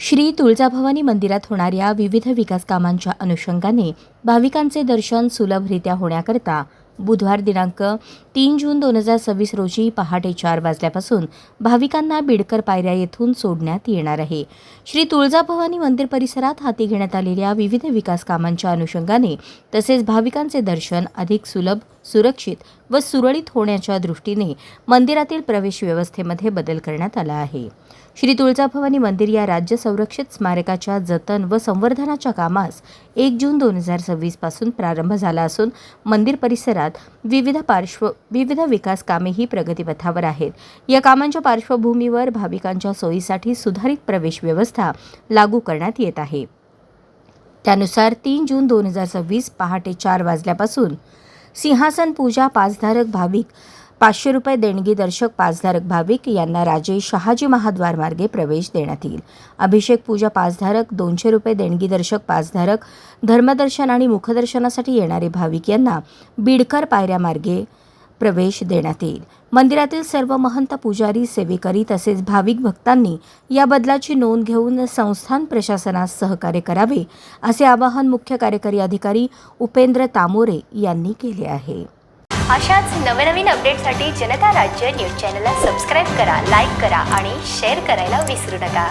श्री तुळजाभवानी मंदिरात होणाऱ्या विविध विकास कामांच्या अनुषंगाने भाविकांचे दर्शन सुलभरित्या होण्याकरता बुधवार दिनांक 3 जून 2026 रोजी पहाटे 4 वाजल्यापासून भाविकांना बिडकर पायऱ्या येथून सोडण्यात येणार आहे. श्री तुळजाभवानी मंदिर परिसरात हाती घेण्यात आलेल्या विविध विकास कामांच्या अनुषंगाने तसेच भाविकांचे दर्शन अधिक सुलभ, सुरक्षित व सुरळीत होण्याच्या दृष्टीने मंदिरातील प्रवेश व्यवस्थेमध्ये बदल करण्यात आला आहे. श्री तुळजाभवानी मंदिर या राज्य संरक्षित स्मारकाच्या जतन व संवर्धनाच्या कामास 1 जून 2026 पासून प्रारंभ झाला असून मंदिर परिसरात विविध विकास कामेही प्रगतीपथावर आहेत. या कामांच्या पार्श्वभूमीवर भाविकांच्या सोयीसाठी सुधारित प्रवेश व्यवस्था लागू करण्यात येत आहे. त्यानुसार 3 जून 2026 पहाटे 4 वाजल्यापासून सिंहासन पूजा पासधारक भाविक 500 रुपये देणगी दर्शक पासधारक भाविक यांना राजे शहाजी महाद्वार मार्गे प्रवेश देण्यात येईल. अभिषेक पूजा पासधारक 200 रुपये देणगी दर्शक पासधारक, धर्मदर्शन आणि मुखदर्शनासाठी येणारे भाविक यांना बिडकर पायऱ्या मार्गे प्रवेश देण्यात येईल. मंदिरातील सर्व महंत, पुजारी, सेवेकरी तसेच भाविक भक्तांनी या बदलाची नोंद घेऊन संस्थान प्रशासनास सहकार्य करावे असे आवाहन मुख्य कार्यकारी अधिकारी उपेंद्र तामोरे यांनी केले आहे. अशाच नवनवीन अपडेटसाठी जनता राज्य न्यूज चॅनलला सबस्क्राईब करा, लाईक करा आणि शेअर करायला विसरू नका.